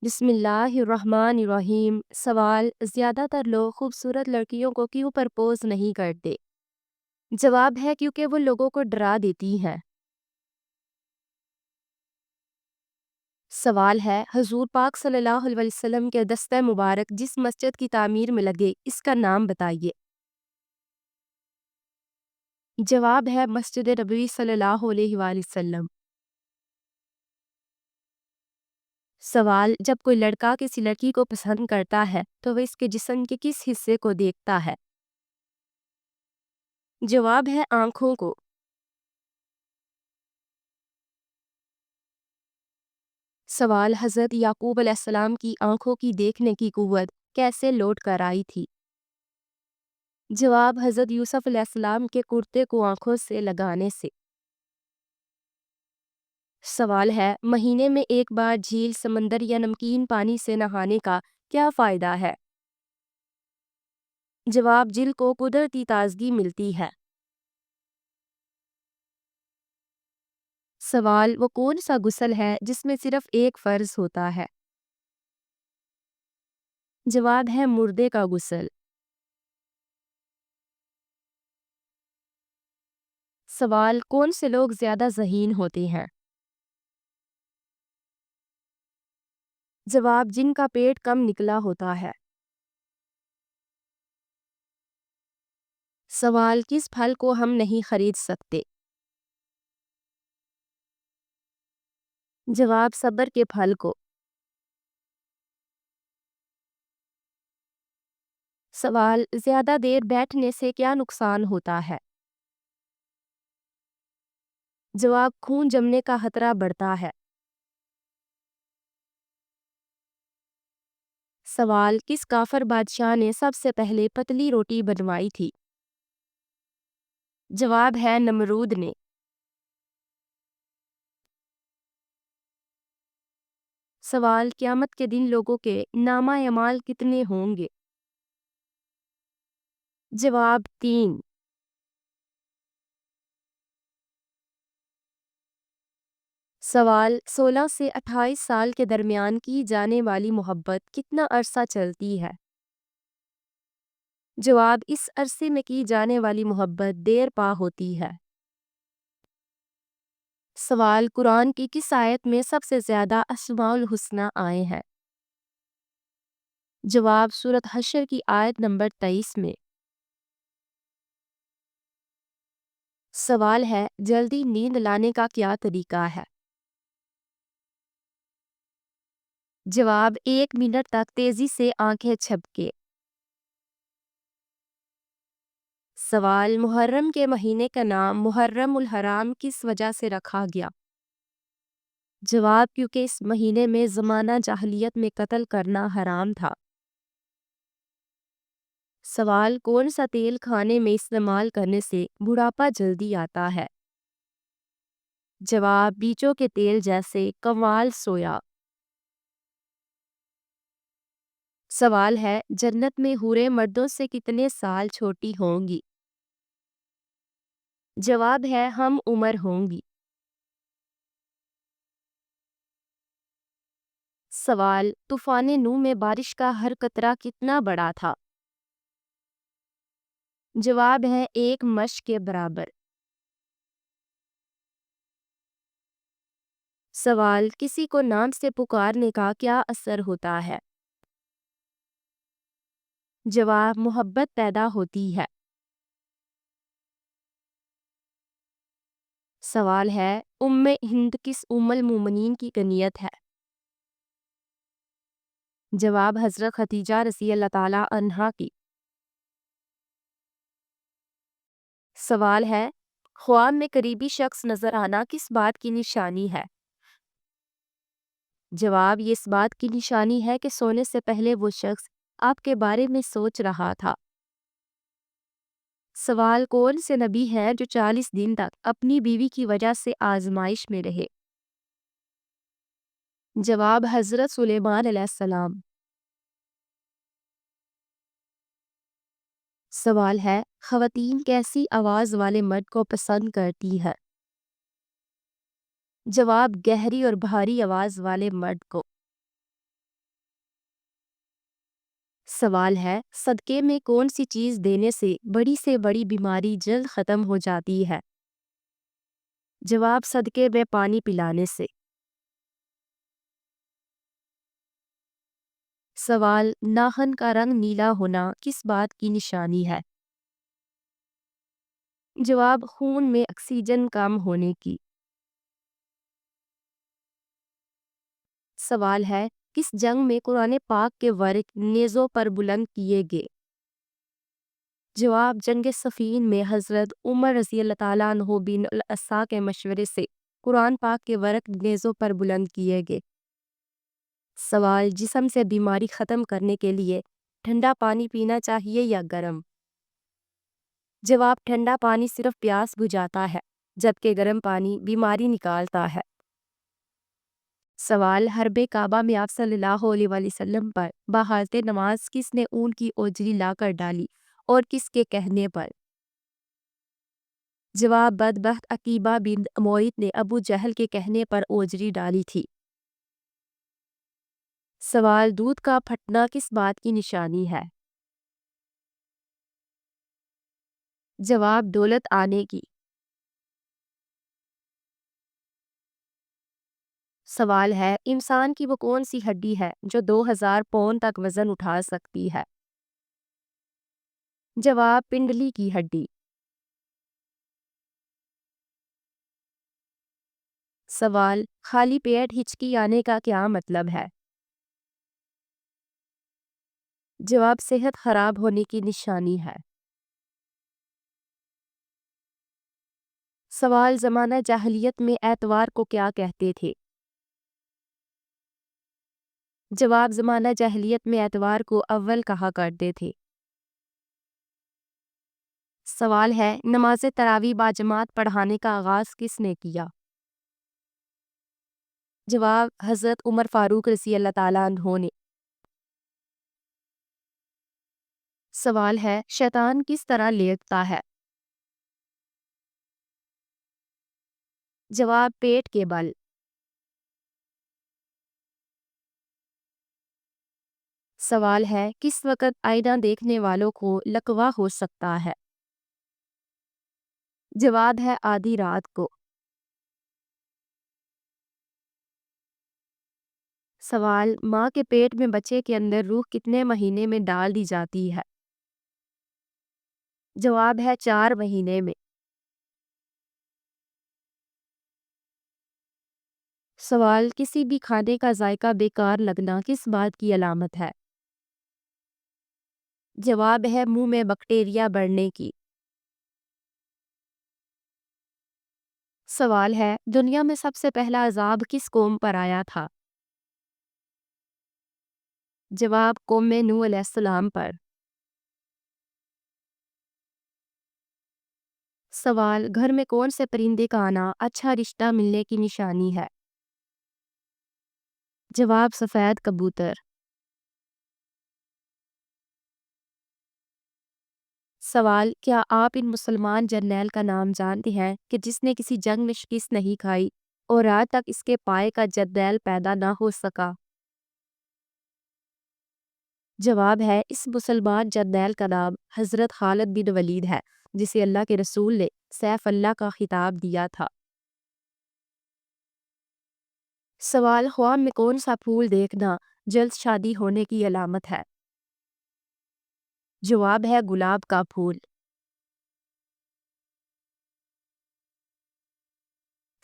بسم اللہ الرحمن الرحیم۔ سوال: زیادہ تر لوگ خوبصورت لڑکیوں کو کیوں پرپوز نہیں کرتے؟ جواب ہے کیونکہ وہ لوگوں کو ڈرا دیتی ہیں۔ سوال ہے: حضور پاک صلی اللہ علیہ وسلم کے دستہ مبارک جس مسجد کی تعمیر میں لگے اس کا نام بتائیے۔ جواب ہے مسجد نبوی صلی اللہ علیہ وآلہ وسلم۔ سوال: جب کوئی لڑکا کسی لڑکی کو پسند کرتا ہے تو وہ اس کے جسم کے کس حصے کو دیکھتا ہے؟ جواب ہے آنکھوں کو۔ سوال: حضرت یعقوب علیہ السلام کی آنکھوں کی دیکھنے کی قوت کیسے لوٹ کر آئی تھی؟ جواب: حضرت یوسف علیہ السلام کے کرتے کو آنکھوں سے لگانے سے۔ سوال ہے: مہینے میں ایک بار جھیل، سمندر یا نمکین پانی سے نہانے کا کیا فائدہ ہے؟ جواب: جلد کو قدرتی تازگی ملتی ہے۔ سوال: وہ کون سا غسل ہے جس میں صرف ایک فرض ہوتا ہے؟ جواب ہے مردے کا غسل۔ سوال: کون سے لوگ زیادہ ذہین ہوتے ہیں؟ جواب: جن کا پیٹ کم نکلا ہوتا ہے۔ سوال: کس پھل کو ہم نہیں خرید سکتے؟ جواب: صبر کے پھل کو۔ سوال: زیادہ دیر بیٹھنے سے کیا نقصان ہوتا ہے؟ جواب: خون جمنے کا خطرہ بڑھتا ہے۔ سوال: کس کافر بادشاہ نے سب سے پہلے پتلی روٹی بنوائی تھی؟ جواب ہے نمرود نے۔ سوال: قیامت کے دن لوگوں کے نامہ اعمال کتنے ہوں گے؟ جواب: 3۔ سوال: 16 سے 28 سال کے درمیان کی جانے والی محبت کتنا عرصہ چلتی ہے؟ جواب: اس عرصے میں کی جانے والی محبت دیر پا ہوتی ہے۔ سوال: قرآن کی کس آیت میں سب سے زیادہ اسماء الحسنی آئے ہیں؟ جواب: سورۃ حشر کی آیت نمبر 23 میں۔ سوال ہے: جلدی نیند لانے کا کیا طریقہ ہے؟ جواب: 1 منٹ تک تیزی سے آنکھیں جھپکے۔ سوال: محرم کے مہینے کا نام محرم الحرام کس وجہ سے رکھا گیا؟ جواب: کیونکہ اس مہینے میں زمانہ جاہلیت میں قتل کرنا حرام تھا۔ سوال: کون سا تیل کھانے میں استعمال کرنے سے بڑھاپا جلدی آتا ہے؟ جواب: بیجوں کے تیل جیسے کنوال سویا۔ سوال ہے: جنت میں حوریں مردوں سے کتنے سال چھوٹی ہوں گی؟ جواب ہے ہم عمر ہوں گی۔ سوال: طوفان نوح میں بارش کا ہر قطرہ کتنا بڑا تھا؟ جواب ہے 1 مشق کے برابر۔ سوال: کسی کو نام سے پکارنے کا کیا اثر ہوتا ہے؟ جواب: محبت پیدا ہوتی ہے۔ سوال ہے: ہند کس المومنین کی کنیت ہے؟ جواب: حضرت خدیجہ رضی اللہ تعالی عنہا کی۔ سوال ہے: خواب میں قریبی شخص نظر آنا کس بات کی نشانی ہے؟ جواب: یہ اس بات کی نشانی ہے کہ سونے سے پہلے وہ شخص آپ کے بارے میں سوچ رہا تھا۔ سوال: کون سے نبی ہیں جو 40 دن تک اپنی بیوی کی وجہ سے آزمائش میں رہے؟ جواب: حضرت سلیمان علیہ السلام۔ سوال ہے: خواتین کیسی آواز والے مرد کو پسند کرتی ہے؟ جواب: گہری اور بھاری آواز والے مرد کو۔ سوال ہے، صدقے میں کون سی چیز دینے سے بڑی بیماری جلد ختم ہو جاتی ہے؟ جواب، صدقے میں پانی پلانے سے۔ سوال، ناخن کا رنگ نیلا ہونا کس بات کی نشانی ہے؟ جواب، خون میں آکسیجن کم ہونے کی۔ سوال ہے، کس جنگ میں قرآن پاک کے ورق نیزوں پر بلند کیے گئے؟ جواب، جنگ صفین میں حضرت عمر رضی اللہ تعالیٰ عنہ بن العصا کے مشورے سے قرآن پاک کے ورق نیزوں پر بلند کیے گئے۔ سوال، جسم سے بیماری ختم کرنے کے لیے ٹھنڈا پانی پینا چاہیے یا گرم؟ جواب، ٹھنڈا پانی صرف پیاس بجھاتا ہے جبکہ گرم پانی بیماری نکالتا ہے۔ سوال، حرب کعبہ میں آپ صلی اللہ علیہ وسلم پر بحالت نماز کس نے اون کی اوجری لا کر ڈالی اور کس کے کہنے پر؟ جواب، بدبخت عقیبہ بن معیط نے ابو جہل کے کہنے پر اوجری ڈالی تھی۔ سوال، دودھ کا پھٹنا کس بات کی نشانی ہے؟ جواب، دولت آنے کی۔ سوال ہے، انسان کی وہ کون سی ہڈی ہے جو 2000 پاؤنڈ تک وزن اٹھا سکتی ہے؟ جواب، پنڈلی کی ہڈی۔ سوال، خالی پیٹ ہچکی آنے کا کیا مطلب ہے؟ جواب، صحت خراب ہونے کی نشانی ہے۔ سوال، زمانہ جاہلیت میں اتوار کو کیا کہتے تھے؟ جواب، زمانہ جاہلیت میں اتوار کو اول کہا کرتے تھے۔ سوال ہے، نماز تراویح باجماعت پڑھانے کا آغاز کس نے کیا؟ جواب، حضرت عمر فاروق رضی اللہ تعالیٰ عنہ نے۔ سوال ہے، شیطان کس طرح لیٹتا ہے؟ جواب، پیٹ کے بل۔ سوال ہے، کس وقت آئینہ دیکھنے والوں کو لقوہ ہو سکتا ہے؟ جواب ہے، آدھی رات کو۔ سوال، ماں کے پیٹ میں بچے کے اندر روح کتنے مہینے میں ڈال دی جاتی ہے؟ جواب ہے، 4 مہینے میں۔ سوال، کسی بھی کھانے کا ذائقہ بیکار لگنا کس بات کی علامت ہے؟ جواب ہے، منہ میں بیکٹیریا بڑھنے کی۔ سوال ہے، دنیا میں سب سے پہلا عذاب کس قوم پر آیا تھا؟ جواب، قوم نوح علیہ السلام پر۔ سوال، گھر میں کون سے پرندے کا آنا اچھا رشتہ ملنے کی نشانی ہے؟ جواب، سفید کبوتر۔ سوال، کیا آپ ان مسلمان جرنیل کا نام جانتے ہیں کہ جس نے کسی جنگ میں شکست نہیں کھائی اور آج تک اس کے پائے کا جرنیل پیدا نہ ہو سکا؟ جواب ہے، اس مسلمان جرنیل کا نام حضرت خالد بن ولید ہے جسے اللہ کے رسول نے سیف اللہ کا خطاب دیا تھا۔ سوال، خواب میں کون سا پھول دیکھنا جلد شادی ہونے کی علامت ہے؟ جواب ہے، گلاب کا پھول۔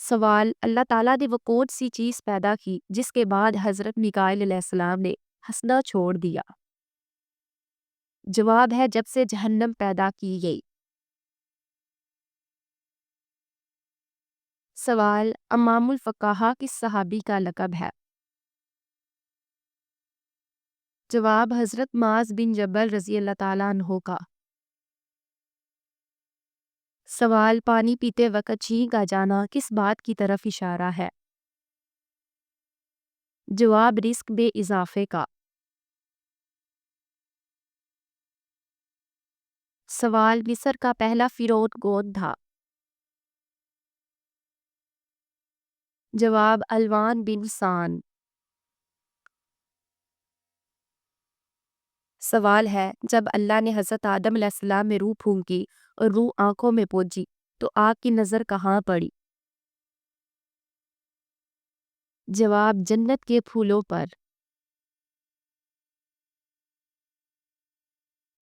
سوال، اللہ تعالیٰ نے وہ کون سی چیز پیدا کی جس کے بعد حضرت میکائیل علیہ السلام نے ہنسنا چھوڑ دیا؟ جواب ہے، جب سے جہنم پیدا کی گئی۔ سوال، امام الفقہا کس صحابی کا لقب ہے؟ جواب، حضرت معاذ بن جبل رضی اللہ تعالیٰ عنہ کا۔ سوال، پانی پیتے وقت چھینک آ جانا کس بات کی طرف اشارہ ہے؟ جواب، رزق میں اضافے کا۔ سوال، مصر کا پہلا فرعون کون تھا؟ جواب، الوان بن سان۔ سوال ہے، جب اللہ نے حضرت آدم علیہ السلام میں روح پھونکی اور روح آنکھوں میں پہنچی تو آپ کی نظر کہاں پڑی؟ جواب، جنت کے پھولوں پر۔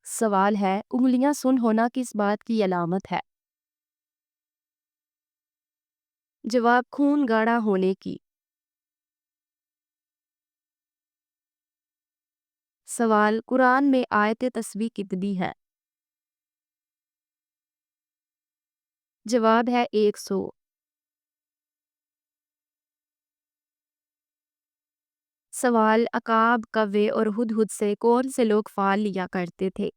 سوال ہے، انگلیاں سن ہونا کس بات کی علامت ہے؟ جواب، خون گاڑھا ہونے کی۔ سوال، قرآن میں آیت تسبیح کتنی ہے؟ جواب ہے 100۔ سوال، عقاب، کوے اور ہدہد سے کون سے لوگ فال لیا کرتے تھے؟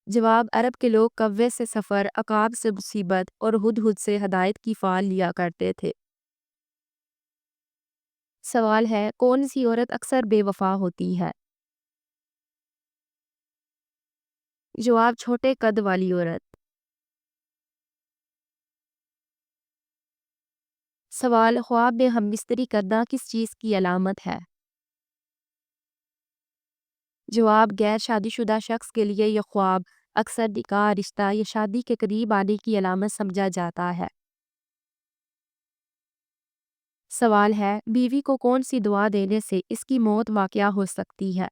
جواب، عرب کے لوگ کوے سے سفر، عقاب سے مصیبت اور ہدہد سے ہدایت کی فال لیا کرتے تھے۔ سوال ہے، کون سی عورت اکثر بے وفا ہوتی ہے؟ جواب، چھوٹے قد والی عورت۔ سوال، خواب میں ہم بستری کرنا کس چیز کی علامت ہے؟ جواب، غیر شادی شدہ شخص کے لیے یہ خواب اکثر نکاح، رشتہ یا شادی کے قریب آنے کی علامت سمجھا جاتا ہے۔ سوال ہے، بیوی کو کون سی دعا دینے سے اس کی موت واقع ہو سکتی ہے؟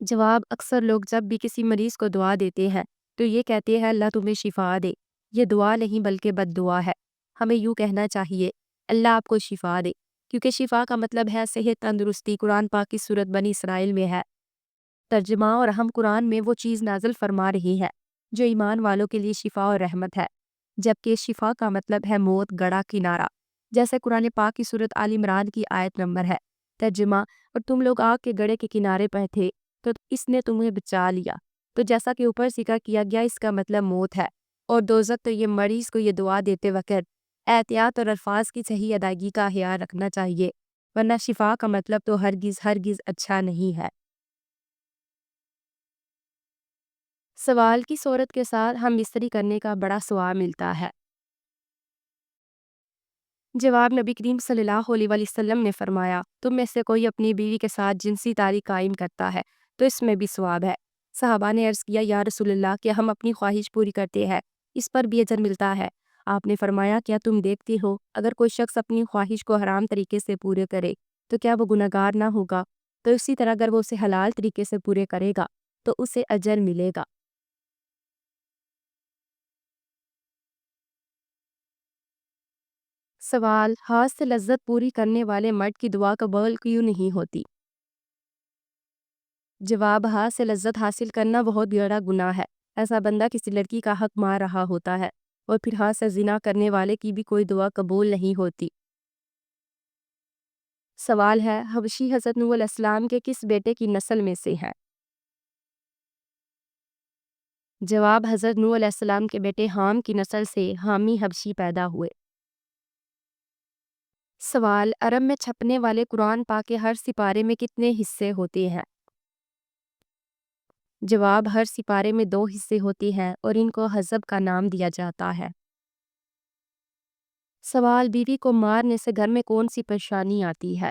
جواب، اکثر لوگ جب بھی کسی مریض کو دعا دیتے ہیں تو یہ کہتے ہیں اللہ تمہیں شفا دے۔ یہ دعا نہیں بلکہ بد دعا ہے۔ ہمیں یوں کہنا چاہیے اللہ آپ کو شفا دے، کیونکہ شفا کا مطلب ہے صحت، تندرستی۔ قرآن پاک کی سورت بنی اسرائیل میں ہے۔ ترجمہ، اور ہم قرآن میں وہ چیز نازل فرما رہے ہیں جو ایمان والوں کے لیے شفا اور رحمت ہے، جبکہ شفا کا مطلب ہے موت، گڑا، کنارہ، جیسے قرآن پاک کی سورت آل عمران کی آیت نمبر ہے۔ ترجمہ، اور تم لوگ آگ کے گڑھے کے کنارے پر تھے تو اس نے تمہیں بچا لیا۔ تو جیسا کہ اوپر ذکر کیا گیا، اس کا مطلب موت ہے، اور دوزخ۔ تو یہ مریض کو یہ دعا دیتے وقت احتیاط اور الفاظ کی صحیح ادائیگی کا خیال رکھنا چاہیے، ورنہ شفا کا مطلب تو ہرگز اچھا نہیں ہے۔ سوال، کی صورت کے ساتھ ہم بستری کرنے کا بڑا ثواب ملتا ہے؟ جواب، نبی کریم صلی اللہ علیہ وسلم نے فرمایا، تم میں سے کوئی اپنی بیوی کے ساتھ جنسی تعلق قائم کرتا ہے تو اس میں بھی ثواب ہے۔ صحابہ نے عرض کیا، یا رسول اللہ، کیا ہم اپنی خواہش پوری کرتے ہیں اس پر بھی اجر ملتا ہے؟ آپ نے فرمایا، کیا تم دیکھتے ہو اگر کوئی شخص اپنی خواہش کو حرام طریقے سے پورے کرے تو کیا وہ گنہگار نہ ہوگا؟ تو اسی طرح اگر وہ اسے حلال طریقے سے پورے کرے گا تو اسے اجر ملے گا۔ سوال، ہاتھ سے لذت پوری کرنے والے مرد کی دعا قبول کیوں نہیں ہوتی؟ جواب، ہاتھ سے لذت حاصل کرنا بہت بڑا گناہ ہے۔ ایسا بندہ کسی لڑکی کا حق مار رہا ہوتا ہے، اور پھر ہاتھ سے زنا کرنے والے کی بھی کوئی دعا قبول نہیں ہوتی۔ سوال ہے، حبشی حضرت نوح علیہ السلام کے کس بیٹے کی نسل میں سے ہے؟ جواب، حضرت نوح علیہ السلام کے بیٹے حام کی نسل سے حامی حبشی پیدا ہوئے۔ سوال، عرب میں چھپنے والے قرآن پاک کے ہر سپارے میں کتنے حصے ہوتے ہیں؟ جواب، ہر سپارے میں 2 حصے ہوتے ہیں اور ان کو حزب کا نام دیا جاتا ہے۔ سوال، بیوی کو مارنے سے گھر میں کون سی پریشانی آتی ہے؟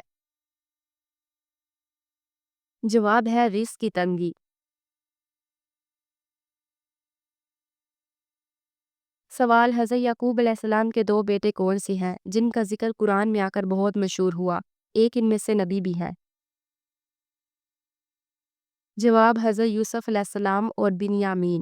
جواب ہے رزق کی تنگی۔ سوال، حضرت یعقوب علیہ السلام کے 2 بیٹے کون سے ہیں جن کا ذکر قرآن میں آ کر بہت مشہور ہوا، ایک ان میں سے نبی بھی ہے؟ جواب، حضرت یوسف علیہ السلام اور بنیامین۔